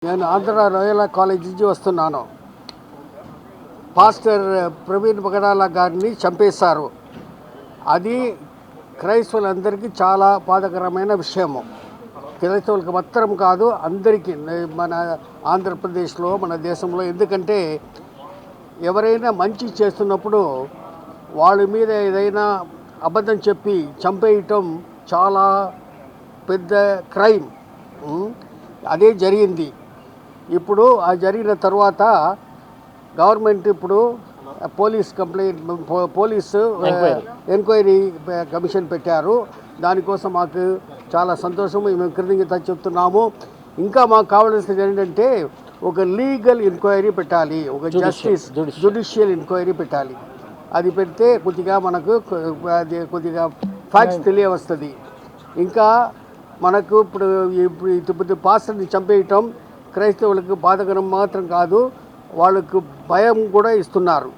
నేను ఆంధ్ర రాయల కాలేజ్ నుంచి వస్తున్నాను. పాస్టర్ ప్రవీణ్ పగడాల గారిని చంపేశారు. అది క్రైస్తవులందరికీ చాలా బాధాకరమైన విషయము. క్రైస్తవులకు మాత్రం కాదు, అందరికీ, మన ఆంధ్రప్రదేశ్లో, మన దేశంలో. ఎందుకంటే ఎవరైనా మంచి చేస్తున్నప్పుడు వాళ్ళ మీద ఏదైనా అబద్ధం చెప్పి చంపేయటం చాలా పెద్ద క్రైమ్. అదే జరిగింది. ఇప్పుడు ఆ జరిగిన తర్వాత గవర్నమెంట్ ఇప్పుడు పోలీసు ఎంక్వైరీ కమిషన్ పెట్టారు. దానికోసం మాకు చాలా సంతోషం, మేము కృతజ్ఞత చెప్తున్నాము. ఇంకా మాకు కావాల్సింది ఏంటంటే ఒక లీగల్ ఎంక్వైరీ పెట్టాలి, ఒక జ్యుడిషియల్ ఎంక్వైరీ పెట్టాలి. అది పెడితే కొద్దిగా మనకు కొద్దిగా ఫ్యాక్ట్స్ తెలియవస్తుంది. ఇంకా మనకు ఇప్పుడు పాస్టర్ని చంపేయటం క్రైస్తవులకు బాధకరం మాత్రం కాదు, వాళ్ళకు భయం కూడా ఇస్తున్నారు.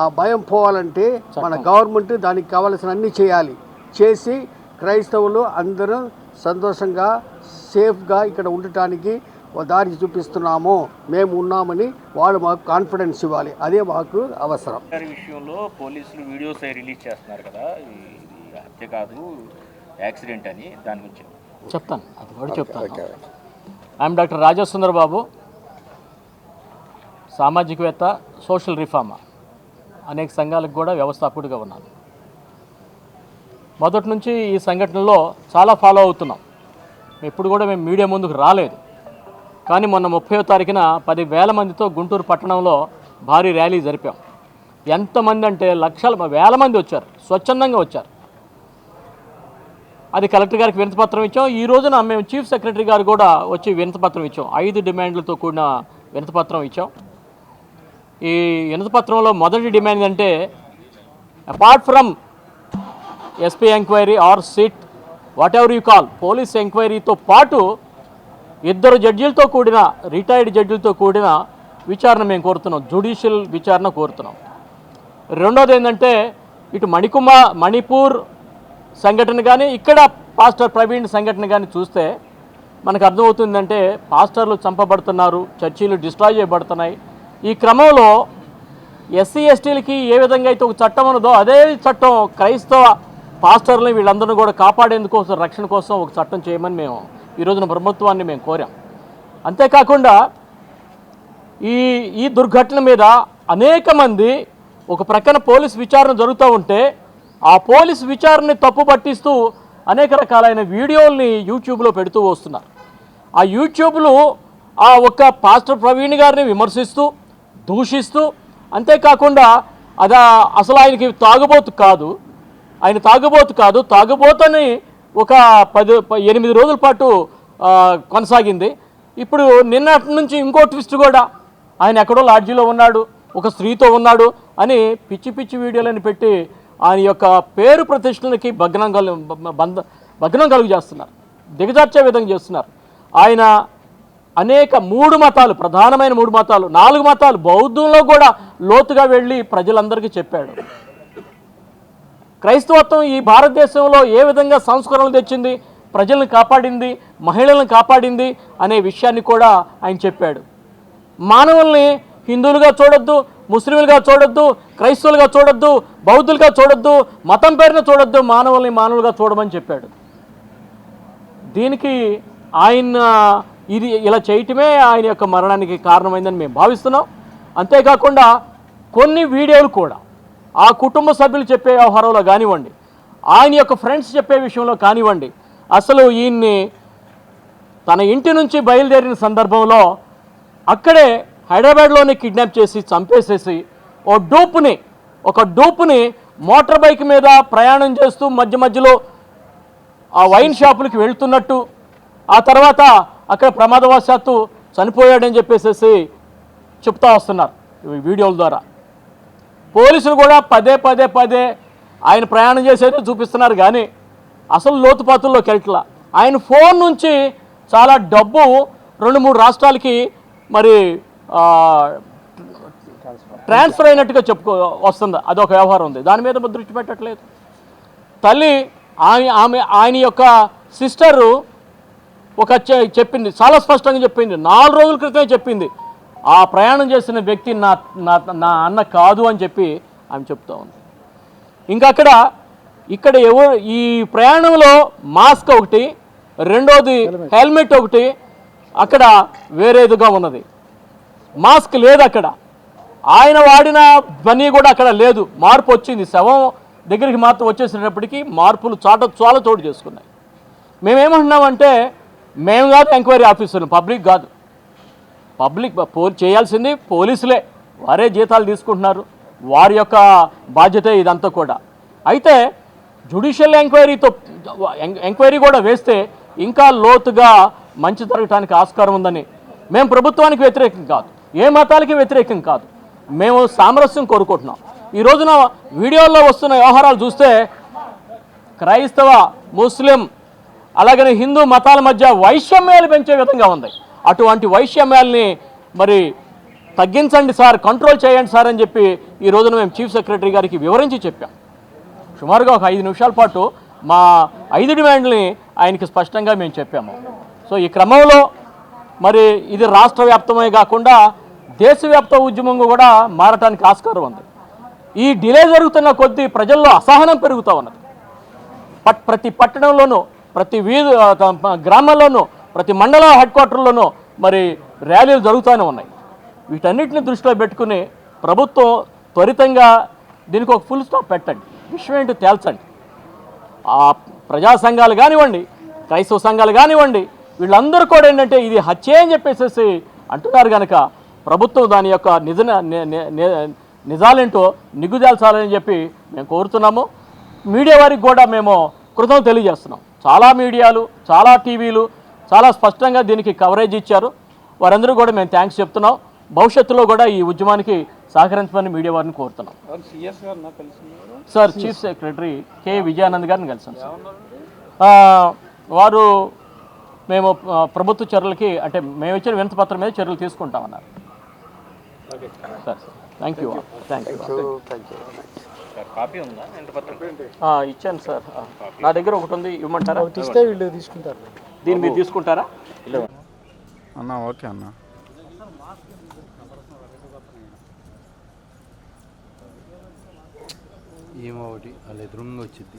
ఆ భయం పోవాలంటే మన గవర్నమెంట్ దానికి కావాల్సిన అన్నీ చేసి క్రైస్తవులు అందరూ సంతోషంగా సేఫ్గా ఇక్కడ ఉండటానికి దారి చూపిస్తున్నాము, మేము ఉన్నామని వాళ్ళు మాకు కాన్ఫిడెన్స్ ఇవ్వాలి. అదే మాకు అవసరం. విషయంలో పోలీసులు వీడియోస్ రిలీజ్ చేస్తున్నారు కదా, హత్య కాదు యాక్సిడెంట్ అని, దాని గురించి చెప్తాను. అది కూడా చెప్తాను. ఐఎమ్ డాక్టర్ రాజసుందర్ బాబు, సామాజికవేత్త, సోషల్ రిఫార్మర్. అనేక సంఘాలకు కూడా వ్యవస్థాపకుడిగా ఉన్నాను. మొదటి నుంచి ఈ సంఘటనలో చాలా ఫాలో అవుతున్నాం. ఎప్పుడు కూడా మేము మీడియా ముందుకు రాలేదు. కానీ మొన్న 30వ తారీఖున 10,000 మందితో గుంటూరు పట్టణంలో భారీ ర్యాలీ జరిపాం. ఎంతమంది అంటే వేల మంది వచ్చారు, స్వచ్ఛందంగా వచ్చారు. అది కలెక్టర్ గారికి వినతిపత్రం ఇచ్చాం. ఈ రోజున మేము చీఫ్ సెక్రటరీ గారు కూడా వచ్చి వినతిపత్రం ఇచ్చాం. 5 డిమాండ్లతో కూడిన వినతిపత్రం ఇచ్చాం. ఈ వినతిపత్రంలో మొదటి డిమాండ్ అంటే, apart from SP enquiry or SIT, whatever you call, police ఎంక్వైరీతో పాటు 2 జడ్జీలతో కూడిన, రిటైర్డ్ జడ్జీలతో కూడిన విచారణ మేము కోరుతున్నాం, జ్యుడిషియల్ విచారణ కోరుతున్నాం. రెండోది ఏంటంటే, ఇటు మణిపూర్ సంఘటన కానీ, ఇక్కడ పాస్టర్ ప్రవీణ్ సంఘటన కానీ చూస్తే మనకు అర్థమవుతుందంటే, పాస్టర్లు చంపబడుతున్నారు, చర్చీలు డిస్ట్రాయ్ చేయబడుతున్నాయి. ఈ క్రమంలో ఎస్సీ ఎస్టీలకి ఏ విధంగా అయితే ఒక చట్టం ఉన్నదో, అదే చట్టం క్రైస్తవ పాస్టర్లని వీళ్ళందరినీ కూడా కాపాడేందుకోసం, రక్షణ కోసం ఒక చట్టం చేయమని మేము ఈ రోజున ప్రభుత్వాన్ని మేము కోరాం. అంతేకాకుండా ఈ దుర్ఘటన మీద అనేక మంది, ఒక ప్రక్కన పోలీస్ విచారణ జరుగుతూ ఉంటే ఆ పోలీస్ విచారణని తప్పు పట్టిస్తూ అనేక రకాలైన వీడియోల్ని యూట్యూబ్లో పెడుతూ వస్తున్నారు. ఆ యూట్యూబ్లు ఆ ఒక్క పాస్టర్ ప్రవీణ్ గారిని విమర్శిస్తూ, దూషిస్తూ, అంతేకాకుండా అసలు ఆయనకి తాగుబోతు కాదు, తాగుబోతని ఒక 8 రోజుల పాటు కొనసాగింది. ఇప్పుడు నిన్నటి నుంచి ఇంకో ట్విస్ట్ కూడా, ఆయన ఎక్కడో లాడ్జీలో ఉన్నాడు, ఒక స్త్రీతో ఉన్నాడు అని పిచ్చి వీడియోలను పెట్టి ఆయన యొక్క పేరు ప్రతిష్టలకి భగ్నం కలుగు చేస్తున్నారు, దిగజార్చే విధంగా చేస్తున్నారు. ఆయన అనేక 3 మతాలు, ప్రధానమైన 3 మతాలు, 4 మతాలు, బౌద్ధంలో కూడా లోతుగా వెళ్ళి ప్రజలందరికీ చెప్పాడు. క్రైస్తవత్వం ఈ భారతదేశంలో ఏ విధంగా సంస్కరణలు తెచ్చింది, ప్రజలను కాపాడింది, మహిళలను కాపాడింది అనే విషయాన్ని కూడా ఆయన చెప్పాడు. మానవుల్ని హిందువులుగా చూడొద్దు, ముస్లింలుగా చూడొద్దు, క్రైస్తవులుగా చూడొద్దు, బౌద్ధులుగా చూడొద్దు, మతం పేరున చూడొద్దు, మానవులుగా చూడమని చెప్పాడు. దీనికి ఇది ఇలా చేయటమే ఆయన యొక్క మరణానికి కారణమైందని మేము భావిస్తున్నాం. అంతేకాకుండా కొన్ని వీడియోలు కూడా ఆ కుటుంబ సభ్యులు చెప్పే వ్యవహారంలో కానివ్వండి, ఆయన యొక్క ఫ్రెండ్స్ చెప్పే విషయంలో కానివ్వండి, అసలు ఈయన్ని తన ఇంటి నుంచి బయలుదేరిన సందర్భంలో అక్కడే హైదరాబాద్లోనే కిడ్నాప్ చేసి చంపేసేసి ఒక డూప్ని మోటార్ బైక్ మీద ప్రయాణం చేస్తూ మధ్యలో ఆ వైన్ షాపులకి వెళ్తున్నట్టు, ఆ తర్వాత అక్కడ ప్రమాదవశాత్తు చనిపోయాడని చెప్పేసి చెప్తా వస్తున్నారు ఈ వీడియోల ద్వారా. పోలీసులు కూడా పదే ఆయన ప్రయాణం చేసేదో చూపిస్తున్నారు, కానీ అసలు లోతుపాతుల్లోకి వెళ్ళట్లా. ఆయన ఫోన్ నుంచి చాలా డబ్బు 2-3 రాష్ట్రాలకి మరి ట్రాన్స్ఫర్ అయినట్టుగా వస్తుంది. అదొక వ్యవహారం ఉంది, దాని మీద దృష్టి పెట్టట్లేదు. తల్లి ఆయన యొక్క సిస్టరు చెప్పింది, చాలా స్పష్టంగా చెప్పింది, 4 రోజుల క్రితమే చెప్పింది, ఆ ప్రయాణం చేసిన వ్యక్తి నా నా నా అన్న కాదు అని చెప్పి ఆమె చెప్తా ఉంది. ఇంకా ఇక్కడ ఈ ప్రయాణంలో మాస్క్ ఒకటి, రెండోది హెల్మెట్ ఒకటి అక్కడ వేరేదిగా ఉన్నది. మాస్క్ లేదు అక్కడ, ఆయన వాడిన పని కూడా అక్కడ లేదు. మార్పు వచ్చింది, శవం దగ్గరికి మాత్రం వచ్చేసేటప్పటికీ మార్పులు చాలా చోటు చేసుకున్నాయి. మేమేమంటున్నామంటే, మేము కాదు ఎంక్వైరీ ఆఫీసర్లు, పబ్లిక్ కాదు. పబ్లిక్ చేయాల్సింది పోలీసులే, వారే జీతాలు తీసుకుంటున్నారు, వారి యొక్క బాధ్యతే ఇదంతా కూడా. అయితే జ్యుడిషియల్ ఎంక్వైరీ కూడా వేస్తే ఇంకా లోతుగా మంచి జరగడానికి ఆస్కారం ఉందని. మేము ప్రభుత్వానికి వ్యతిరేకం కాదు, ఏ మతాలకి వ్యతిరేకం కాదు, మేము సామరస్యం కోరుకుంటున్నాం. ఈ రోజున వీడియోల్లో వస్తున్న వ్యవహారాలు చూస్తే క్రైస్తవ, ముస్లిం అలాగనే హిందూ మతాల మధ్య వైషమ్యాలు పెంచే విధంగా ఉంది. అటువంటి వైషమ్యాల్ని మరి తగ్గించండి సార్, కంట్రోల్ చేయండి సార్ అని చెప్పి ఈ రోజున మేము చీఫ్ సెక్రటరీ గారికి వివరించి చెప్పాం. సుమారుగా ఒక 5 నిమిషాల పాటు మా 5 డిమాండ్లని ఆయనకి స్పష్టంగా మేము చెప్పాము. సో ఈ క్రమంలో మరి ఇది రాష్ట్ర వ్యాప్తమే కాకుండా దేశవ్యాప్త ఉద్యమంగా కూడా మారటానికి ఆస్కారం ఉంది. ఈ డిలే జరుగుతున్న కొద్దీ ప్రజల్లో అసహనం పెరుగుతూ ఉన్నది. ప్రతి పట్టణంలోనూ, ప్రతి గ్రామాల్లోనూ, ప్రతి మండల హెడ్ క్వార్టర్లోనూ మరి ర్యాలీలు జరుగుతూనే ఉన్నాయి. వీటన్నిటిని దృష్టిలో పెట్టుకుని ప్రభుత్వం త్వరితంగా దీనికి ఒక ఫుల్ స్టాప్ పెట్టండి, విషయం ఏంటో తేల్చండి. ఆ ప్రజా సంఘాలు కానివ్వండి, క్రైస్తవ సంఘాలు కానివ్వండి, వీళ్ళందరూ కూడా ఏంటంటే ఇది హత్య అని చెప్పేసి అంటున్నారు కనుక ప్రభుత్వం దాని యొక్క నిజాలేంటో నిగ్గుదేల్చాలని చెప్పి మేము కోరుతున్నాము. మీడియా వారికి కూడా మేము కృతజ్ఞతలు తెలియజేస్తున్నాం. చాలా మీడియాలు, చాలా టీవీలు చాలా స్పష్టంగా దీనికి కవరేజ్ ఇచ్చారు. వారందరూ కూడా మేము థ్యాంక్స్ చెప్తున్నాం. భవిష్యత్తులో కూడా ఈ ఉద్యమానికి సహకరించమని మీడియా వారిని కోరుతున్నాం. Sir chief secretary K Vijayanand గారిని కలిసాం సార్. వారు మేము ప్రభుత్వ చర్యలకి అంటే మేము ఇచ్చిన వినతి పత్రం మీద చర్యలు తీసుకుంటామన్నారు. Sir thank you. కాపీ ఉందా వినతి పత్రం? ఇచ్చాను సార్, నా దగ్గర ఒకటి ఉంది, ఇవ్వమంటారా? వీళ్ళు తీసుకుంటారు. దీన్ని మీరు తీసుకుంటారా? అన్న ఓకే అన్న. ఏమో ఒకటి అలా ఎదురుగా వచ్చింది.